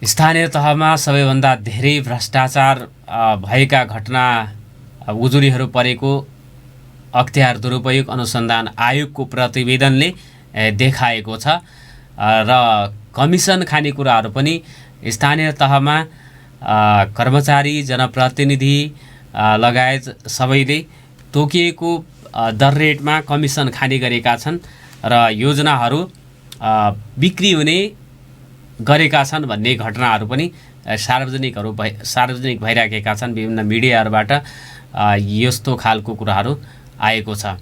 स्थानीय तहमा सबैभन्दा धेरै भ्रष्टाचार भएका घटना उजुरीहरू परेको अख्तियार दुरुपयोग अनुसन्धान आयोगको प्रतिवेदनले देखाएको छ र कमिसन खानेकुराहरू पनि स्थानीय तहमा कर्मचारी, जनप्रतिनिधि लगायत सबैले तोकिएको दर रेटमा कमिसन खाने गरेका छन् र योजनाहरू बिक्री हुने गरेका छन् भन्ने घटनाहरू पनि सार्वजनिक भइराखेका छन्। विभिन्न मिडियाहरूबाट यस्तो खालको कुराहरू आएको छ।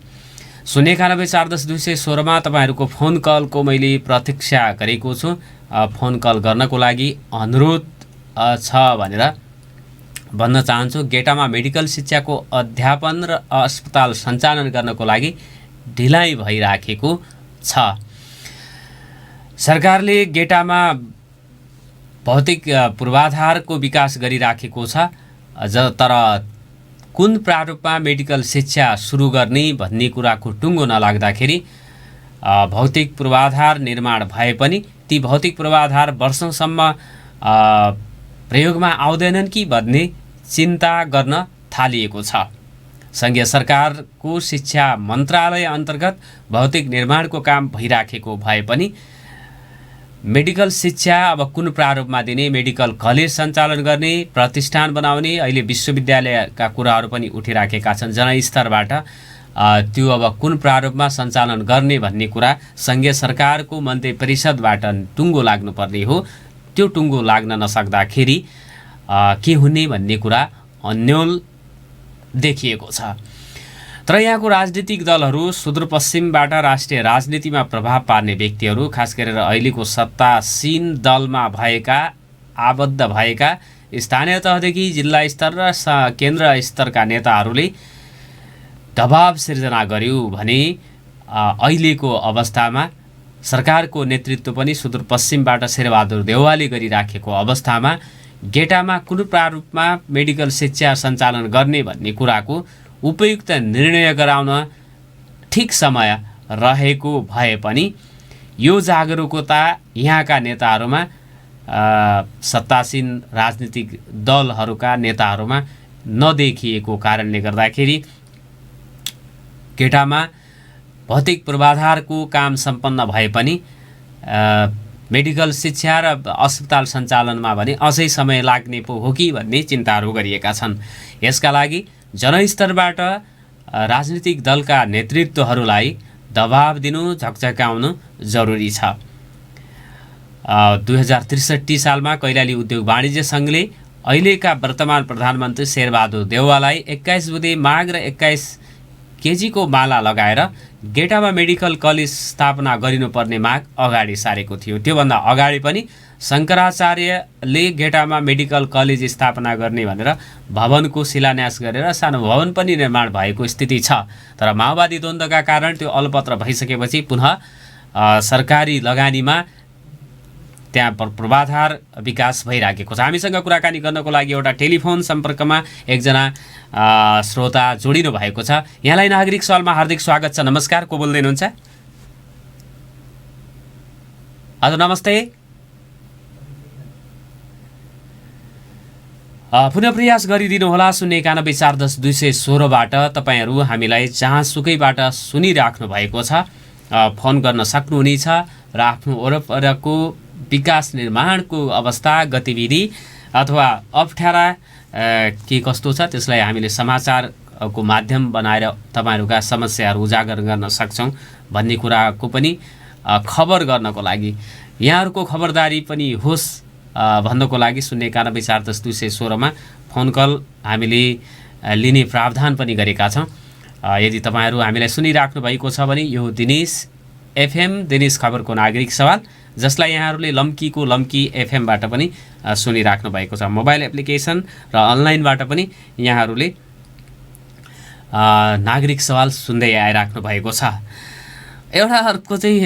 0914216 मा तपाईहरुको फोन कलको मैले प्रतीक्षा गरेको छु। फोन कल गर्नको लागि अनुरोध छ भनेर भन्न चाहन्छु। गेटामा मेडिकल शिक्षाको अध्यापन र अस्पताल सञ्चालन गर्नको लागि ढिलाइ भइराखेको छ। सरकारले गेटामा भौतिक पूर्वाधारको विकास गरिराखेको छ। तर कुन प्रारूपमा मेडिकल शिक्षा सुरु गर्ने भन्ने कुराको टुङ्गो नलाग्दाखेरि भौतिक पूर्वाधार निर्माण भए पनि ती भौतिक पूर्वाधार वर्षौंसम्म प्रयोगमा आउँदैनन् कि भन्ने चिन्ता गर्न थालिएको छ। सङ्घीय सरकारको शिक्षा मन्त्रालय अन्तर्गत भौतिक निर्माणको काम भइराखेको भए पनि मेडिकल शिक्षा अब कुन प्रारूपमा दिने, मेडिकल कलेज सञ्चालन गर्ने, प्रतिष्ठान बनाउने, अहिले विश्वविद्यालयका कुराहरू पनि उठिराखेका छन् जनस्तरबाट। त्यो अब कुन प्रारूपमा सञ्चालन गर्ने भन्ने कुरा सङ्घीय सरकारको मन्त्री परिषदबाट टुङ्गो लाग्नुपर्ने हो। त्यो टुङ्गो लाग्न नसक्दाखेरि के हुने भन्ने कुरा अन्यल देखिएको छ। तर यहाँको राजनीतिक दलहरू, सुदूरपश्चिमबाट राष्ट्रिय राजनीतिमा प्रभाव पार्ने व्यक्तिहरू, खास गरेर अहिलेको सत्तासीन दलमा भएका, आबद्ध भएका स्थानीय तहदेखि जिल्ला स्तर र केन्द्र स्तरका नेताहरूले दबाब सिर्जना गर्यो भने अहिलेको अवस्थामा सरकारको नेतृत्व पनि सुदूरपश्चिमबाट शेरबहादुर देउवाले गरिराखेको अवस्थामा गेटामा कुन प्रारूपमा मेडिकल शिक्षा सञ्चालन गर्ने भन्ने कुराको उपयुक्त निर्णय गराउन ठिक समय रहेको भए पनि यो जागरुकता यहाँका नेताहरूमा, सत्तासीन राजनीतिक दलहरूका नेताहरूमा नदेखिएको कारणले गर्दाखेरि गेटामा भौतिक पूर्वाधारको काम सम्पन्न भए पनि मेडिकल शिक्षा र अस्पताल सञ्चालनमा भने अझै समय लाग्ने पो हो कि भन्ने चिन्ताहरू गरिएका छन्। यसका लागि जनस्तरबाट राजनीतिक दलका नेतृत्वहरूलाई दबाब दिनु, झकझकाउनु जरुरी छ। 2063 सालमा कैलाली उद्योग वाणिज्य सङ्घले अहिलेका वर्तमान प्रधानमन्त्री शेरबहादुर देउवालाई 21 बुँदे माग र 21 केजीको माला लगाएर गेटामा मेडिकल कलेज स्थापना गरिनुपर्ने माग अगाडि सारेको थियो। त्योभन्दा अगाडि पनि शङ्कराचार्यले गेटामा मेडिकल कलेज स्थापना गर्ने भनेर भवनको शिलान्यास गरेर सानो भवन पनि निर्माण भएको स्थिति छ। तर माओवादी द्वन्द्वका कारण त्यो अलपत्र भइसकेपछि पुनः सरकारी लगानीमा त्यहाँ पूर्वाधार विकास भइराखेको छ। हामीसँग कुराकानी गर्नको लागि एउटा टेलिफोन सम्पर्कमा एकजना श्रोता जोडिनु भएको छ। यहाँलाई नागरिक सवालमा हार्दिक स्वागत छ। नमस्कार, को बोल्दै हुनुहुन्छ? हजुर नमस्ते। पुनः प्रयास गरिदिनुहोला 091-410-216बाट तपाईँहरू हामीलाई जहाँसुकैबाट सुनिराख्नु भएको छ फोन गर्न सक्नुहुनेछ र आफ्नो वरपरको विकास निर्माणको अवस्था, गतिविधि अथवा अप्ठ्यारा के कस्तो छ त्यसलाई हामीले समाचारको माध्यम बनाएर तपाईँहरूका समस्याहरू उजागर गर्न सक्छौँ भन्ने कुराको पनि खबर गर्नको लागि, यहाँहरूको खबरदारी पनि होस् भन्नको लागि 091-410-216मा फोन कल हामीले लिने प्रावधान पनि गरेका छौँ। यदि तपाईँहरू हामीलाई सुनिराख्नु भएको छ भने यो दिनेश एफएम, दिनेश खबरको नागरिक सवाल, जसलाई यहाँहरूले लम्कीको लम्की एफएमबाट पनि सुनिराख्नु भएको छ। मोबाइल एप्लिकेसन र अनलाइनबाट पनि यहाँहरूले नागरिक सवाल सुन्दै आइराख्नु भएको छ। एउटा अर्को चाहिँ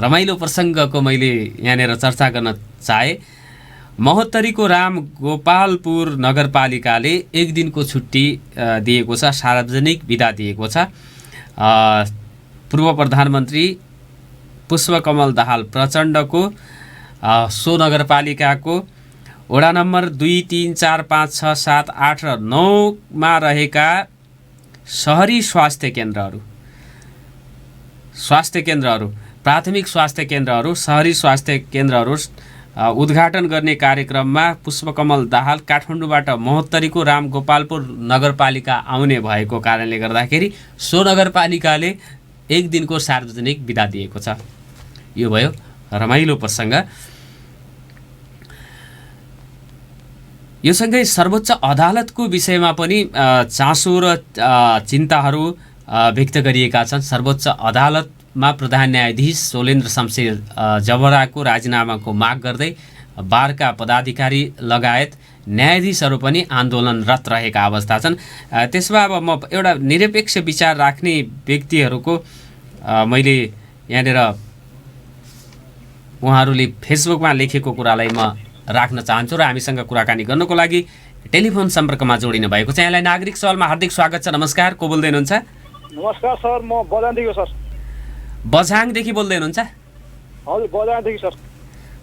रमाइलो प्रसङ्गको मैले यहाँनिर चर्चा गर्न चाहे। महोत्तरीको राम गोपालपुर नगरपालिकाले एक दिनको छुट्टी दिएको छ, सार्वजनिक बिदा दिएको छ। पूर्व प्रधानमन्त्री पुष्पकमल दाहाल प्रचण्डको सो नगरपालिकाको वडा नम्बर 2, 3, 4, 5, 6, 7, 8 र 9मा रहेका सहरी स्वास्थ्य केन्द्रहरू, प्राथमिक स्वास्थ्य केन्द्रहरू, सहरी स्वास्थ्य केन्द्रहरू उद्घाटन गर्ने कार्यक्रममा पुष्पकमल दाहाल काठमाडौँबाट महोत्तरीको राम गोपालपुर नगरपालिका आउने भएको कारणले गर्दाखेरि सो नगरपालिकाले एक दिनको सार्वजनिक बिदा दिएको छ। यो भयो रमाइलो प्रसङ्ग। यो सँगै सर्वोच्च अदालतको विषयमा पनि चासो र चिन्ताहरू व्यक्त गरिएका छन्। सर्वोच्च अदालतमा प्रधान न्यायाधीश सोलेन्द्र शमशेर जबराको राजीनामाको माग गर्दै बारका पदाधिकारी लगायत न्यायाधीशहरू पनि आन्दोलनरत रहेका अवस्था छन्। त्यसमा अब म एउटा निरपेक्ष विचार राख्ने व्यक्तिहरूको मैले यहाँनिर उहाँहरूले फेसबुकमा लेखेको कुरालाई म राख्न चाहन्छु र हामीसँग कुराकानी गर्नको लागि टेलिफोन सम्पर्कमा जोडिनु भएको छ। यहाँलाई नागरिक सवालमा हार्दिक स्वागत छ। नमस्कार, को बोल्दै हुनुहुन्छ?
नमस्कार सर, म बझाङदेखि सर।
बझाङदेखि बोल्दै हुनुहुन्छ?
हजुर, बझाङदेखि सर।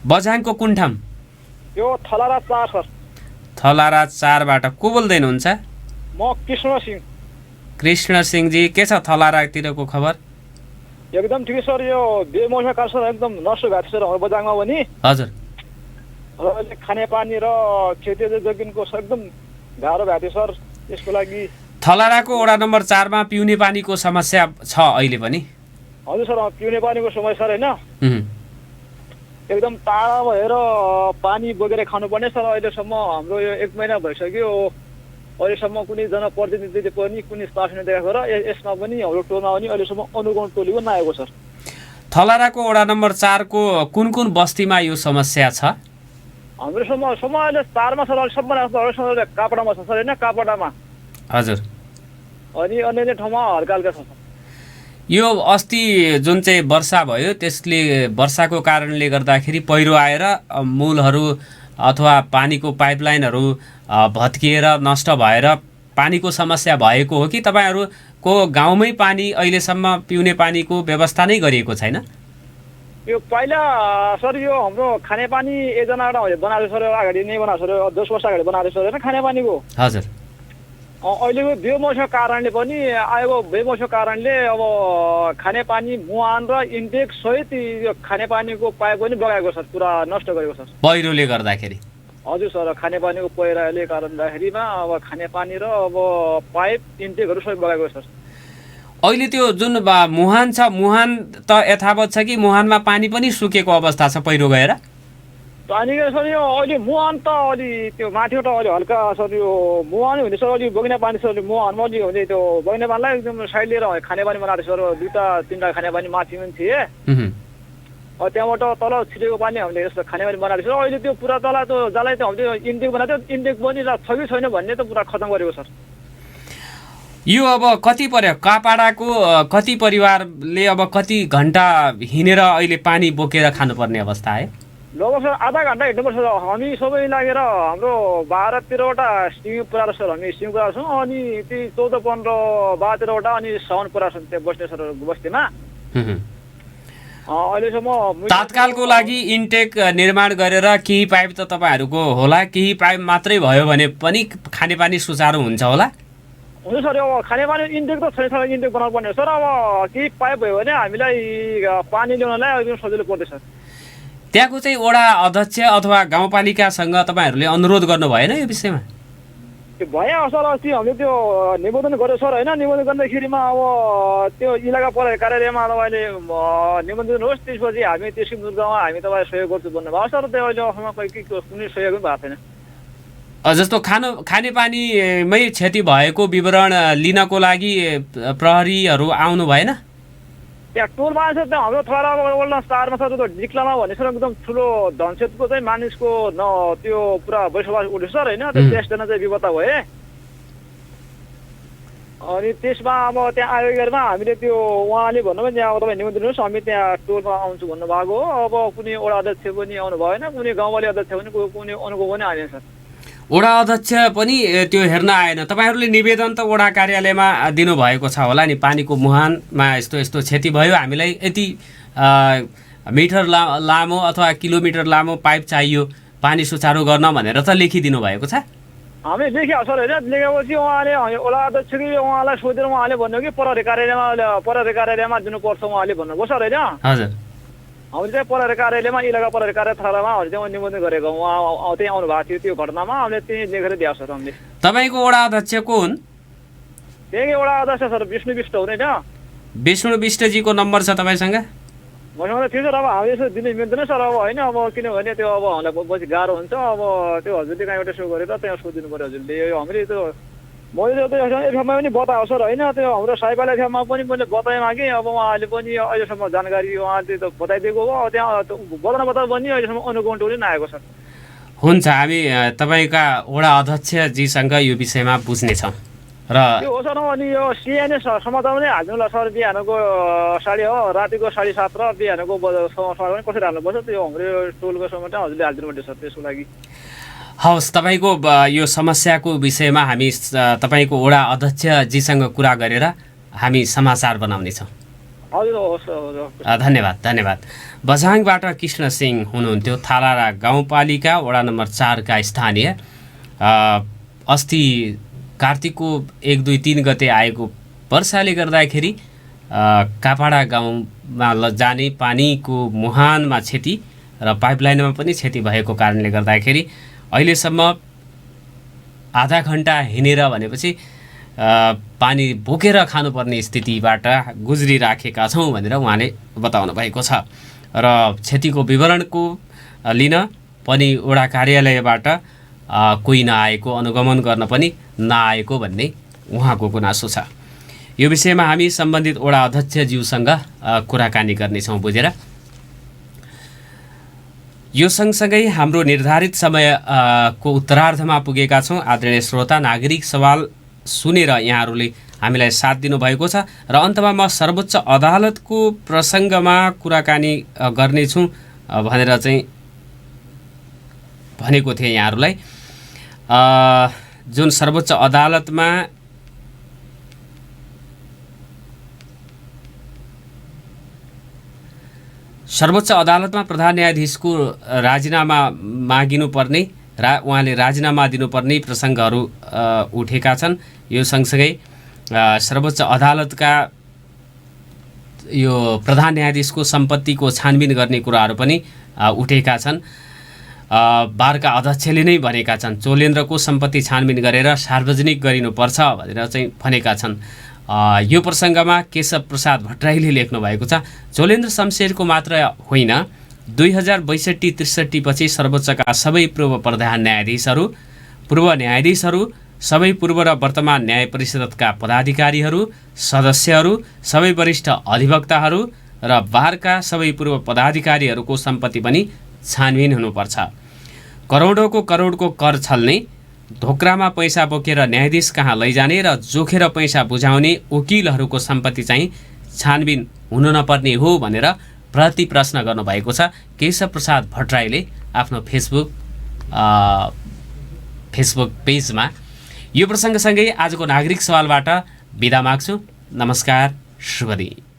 बझाङको कुन ठाउँ?
यो थलारा 4 सर।
थलारा 4बाट को बोल्दै हुनुहुन्छ?
म कृष्ण सिंह।
कृष्ण सिंहजी, के छ थलारातिरको खबर?
एकदम ठिकै सर। यो बेमौसम काल सर एकदम नष्ट भएको छ सर हाम्रो बझाङमा पनि।
हजुर।
र अहिले खानेपानी र खेती जगिनको एकदम गाह्रो भएको थियो सर। यसको लागि
थलाराको वडा नम्बर 4मा पिउने पानीको समस्या छ अहिले पनि?
हजुर सर, पिउने पानीको समस्या सर होइन, एकदम टाढा भएर पानी बोकेर खानुपर्ने सर। अहिलेसम्म हाम्रो यो 1 महिना भइसक्यो, अहिलेसम्म कुनै जनप्रतिनिधिले पनि कुनै स्टाफ नदेखाएको र यसमा पनि हाम्रो टोलमा पनि अहिलेसम्म अनुगमन टोली पनि नआएको सर।
थलाराको वडा नम्बर 4को कुन कुन बस्तीमा यो समस्या छ?
हाम्रोसम्म अहिले 4मा सर, अहिले सबभन्दा कापडामा छ सर होइन, कापडामा।
हजुर।
अनि अन्य ठाउँमा हल्का हल्का छ सर।
यो अस्ति जुन चाहिँ वर्षा भयो त्यसले वर्षाको कारणले गर्दाखेरि पहिरो आएर मूलहरू अथवा पानीको पाइपलाइनहरू भत्किएर नष्ट भएर पानीको समस्या भएको हो कि तपाईँहरूको गाउँमै पानी अहिलेसम्म पिउने पानीको व्यवस्था नै गरिएको छैन?
यो पहिला सर यो हाम्रो खानेपानी एकजनाबाट बनाएको सर, अगाडि नै बनाएको सर, 10 वर्ष अगाडि बनाएको सर होइन खानेपानीको।
हजुर।
अहिलेको बेमौसमको कारणले पनि आएको, बेमौसमको कारणले अब खानेपानी मुहान र इन्टेक सहित यो खानेपानीको पाइप पनि बगाएको सर, पुरा नष्ट गरेको सर
पहिरोले गर्दाखेरि।
हजुर सर, खानेपानीको पहिराले कारणदाखेरिमा अब खानेपानी र अब पाइप इन्टेकहरू सबै बगाएको सर।
अहिले त्यो जुन मुहान छ, मुहान त यथावत छ कि मुहानमा पानी पनि सुकेको अवस्था छ पहिरो गएर?
पानी सर यो अहिले मुहान त अलि त्यो माथिबाट अलि हल्का सर, यो मुहान हुने सर अलि बगिने पानी सर, मुहानमा अलि हुने त्यो बगिने पानीलाई एकदम साइड लिएर खानेपानी बनाएको सर। 2-3 खानेपानी माथि पनि थिए, त्यहाँबाट तल छिटेको पानी हामीले यस्तो खानेपानी बनाएको सर। अहिले त्यो पुरा तल त्यो जसलाई त हामीले इन्टेक बनाएको थियो, इन्टेक बनिरहेको छ कि छैन भन्ने त पुरा खतम गरेको सर।
यो अब कति पर्यो कापाडाको कति परिवारले अब कति घन्टा हिँडेर अहिले पानी बोकेर खानुपर्ने अवस्था आयो?
लगभग सर आधा घन्टा हिँड्नुपर्छ सर। हामी सबै लागेर हाम्रो 12-13वटा स्टिङ पुऱ्याएर सर, हामी स्टिङ पुऱ्याएको छौँ। अनि ती 14-15-12-13वटा अनि साउन्ड पुऱ्याएको छौँ त्यहाँ बस्ने सर बस्तीमा। अहिलेसम्म
तात्कालको लागि इन्टेक निर्माण गरेर केही पाइप त तपाईँहरूको होला, केही पाइप मात्रै भयो भने पनि खानेपानी सुचारू हुन्छ होला?
हुन्छ सर, अब खानेपानी इन्टेक त छैन सर, इन्टेक बनाउनु पर्ने सर। अब केही पाइप भयो भने हामीलाई पानी ल्याउनलाई एकदम सजिलो पर्दैछ सर।
त्यहाँको चाहिँ वडा अध्यक्ष अथवा गाउँपालिकासँग तपाईँहरूले अनुरोध गर्नु भएन यो विषयमा?
त्यो भयो सर, अस्ति हामीले त्यो निवेदन गर्यो सर होइन। निवेदन गर्दाखेरिमा अब त्यो इलाका प्रहरी कार्यालयमा तपाईँले निवेदन दिनुहोस्, त्यसपछि हामी त्यसको मुद्दामा हामी तपाईँलाई सहयोग गर्छु भन्नुभयो सर। त्यो अहिलेसम्म कुनै सहयोग पनि भएको छैन।
जस्तो खानेपानीमै क्षति भएको विवरण लिनको लागि प्रहरीहरू आउनु भएन?
त्यहाँ टोलमा छ, त्यहाँ हाम्रो थलारा 4मा छ त्यो डिक्लामा भन्ने सर, एकदम ठुलो धनसेतको चाहिँ मानिसको त्यो पुरा बसोबास उठ्यो सर होइन। त्यो 10जना चाहिँ विपत्ता भए। अनि त्यसमा अब त्यहाँ आयोगमा हामीले त्यो उहाँले भन्नुभयो त्यहाँ तपाईँ निवेदन दिनुहोस्, हामी त्यहाँ टोलमा आउँछु भन्नुभएको हो। अब कुनै वडा अध्यक्ष पनि आउनु भएन, कुनै गाउँपालिका अध्यक्ष पनि कुनै अनुभव पनि आएन सर।
वडा अध्यक्ष पनि त्यो हेर्न आएन? तपाईँहरूले निवेदन त वडा कार्यालयमा दिनुभएको छ होला नि, पानीको मुहानमा यस्तो यस्तो क्षति भयो, हामीलाई यति मिटर लामो अथवा किलोमिटर लामो पाइप चाहियो पानी सुचारू गर्न भनेर त लेखिदिनु भएको छ?
हामी लेख्यो सर होइन। लेखेपछि उहाँले वडा अध्यक्ष कि उहाँलाई सोधेर उहाँले भन्यो कि प्रहरी कार्यालयमा दिनुपर्छ उहाँले भन्नुभयो सर होइन।
हजुर।
हामीले चाहिँ प्रहरी कार्यालयमा, इलाका प्रहरी कार्यालय थलारामा हामीले चाहिँ निवेदन गरेको, उहाँ त्यहीँ आउनु भएको थियो। त्यो घटनामा हामीले त्यहीँ लेखेर दिएको सर हामीले।
तपाईँको वडा अध्यक्ष को हुन्?
त्यही वडा अध्यक्ष सर विष्णु विष्ट हुँदैन?
विष्णु विष्टजीको नम्बर छ तपाईँसँग?
मसँग त थियो सर। अब हामीले यसो दिनु मिल्दैन सर अब होइन। अब किनभने त्यो अब हामीलाई पछि गाह्रो हुन्छ। अब त्यो हजुरले कहाँ एउटा सो गरेर त्यहाँ सोधिदिनु पऱ्यो हजुरले। हामीले त्यो मैले त एफएममा पनि बताएको सर होइन। त्यो हाम्रो साइपाला एफएममा पनि मैले बताएँ कि अब उहाँले पनि अहिलेसम्म जानकारी उहाँले त बताइदिएको हो। त्यहाँ बताउनु पनि अहिलेसम्म अनुगमन टोली नआएको सर।
हुन्छ, हामी तपाईँका वडा अध्यक्षजीसँग यो विषयमा बुझ्नेछौँ। र
त्यो हो सर। अनि यो सिएनए समाचारमा नै हाल्नु होला सर, बिहानको साढे हो रातिको 7:30 र बिहानको समाचार पनि कसरी हाल्नुपर्छ त्यो हङ्ग्रे टोलको समाचार हजुरले हालिदिनु पर्छ सर, त्यसको लागि।
हवस्, तपाईँको यो समस्याको विषयमा हामी तपाईँको वडा अध्यक्षजीसँग कुरा गरेर हामी समाचार बनाउनेछौँ।
हजुर हवस्।
धन्यवाद धन्यवाद। बझाङबाट कृष्ण सिंह हुनुहुन्थ्यो, थालारा गाउँपालिका वडा नम्बर 4 का स्थानीय। अस्ति कार्तिकको 1, 2, 3 गते आएको वर्षाले गर्दाखेरि कापाडा गाउँमा जाने पानीको मुहानमा क्षति र पाइपलाइनमा पनि क्षति भएको कारणले गर्दाखेरि अहिलेसम्म आधा घन्टा हिँडेर भनेपछि पानी बोकेर खानुपर्ने स्थितिबाट गुज्रिराखेका छौँ भनेर उहाँले बताउनु भएको छ। र क्षतिको विवरणको लिन पनि वडा कार्यालयबाट कोही नआएको, अनुगमन गर्न पनि नआएको भन्ने उहाँको गुनासो छ। यो विषयमा हामी सम्बन्धित वडा अध्यक्षज्यूसँग कुराकानी गर्नेछौँ बुझेर। यो सँगसँगै हाम्रो निर्धारित समयको उत्तरार्धमा पुगेका छौँ। आदरणीय श्रोता, नागरिक सवाल सुनेर यहाँहरूले हामीलाई साथ दिनुभएको छ र अन्तमा म सर्वोच्च अदालतको प्रसङ्गमा कुराकानी गर्नेछु भनेर चाहिँ भनेको थिएँ यहाँहरूलाई। जुन सर्वोच्च अदालतमा प्रधान न्यायाधीशको राजीनामा मागिनुपर्ने उहाँले राजीनामा दिनुपर्ने प्रसङ्गहरू उठेका छन्। यो सँगसँगै सर्वोच्च अदालतका यो प्रधान न्यायाधीशको सम्पत्तिको छानबिन गर्ने कुराहरू पनि उठेका छन्। बारका अध्यक्षले नै भनेका छन् चोलेन्द्रको सम्पत्ति छानबिन गरेर सार्वजनिक गरिनुपर्छ भनेर चाहिँ भनेका छन्। यो प्रसङ्गमा केशव प्रसाद भट्टराईले लेख्नु भएको छ, चोलेन्द्र शमशेरको मात्र होइन, 2062-63 पछि सर्वोच्चका सबै पूर्व प्रधान न्यायाधीशहरू, पूर्व न्यायाधीशहरू, सबै पूर्व र वर्तमान न्याय परिषदका पदाधिकारीहरू, सदस्यहरू, सबै वरिष्ठ अधिवक्ताहरू र बारका सबै पूर्व पदाधिकारीहरूको सम्पत्ति पनि छानबिन हुनुपर्छ। करोडको कर छल्ने, धोक्रामा पैसा बोकेर न्यायाधीश कहाँ लैजाने र जोखेर पैसा बुझाउने वकिलहरूको सम्पत्ति चाहिँ छानबिन हुनु नपर्ने हो भनेर प्रति प्रश्न गर्नुभएको छ केशव प्रसाद भट्टराईले आफ्नो फेसबुक पेजमा। यो प्रसङ्गसँगै आजको नागरिक सवालबाट बिदा माग्छु। नमस्कार, शुभ दिन।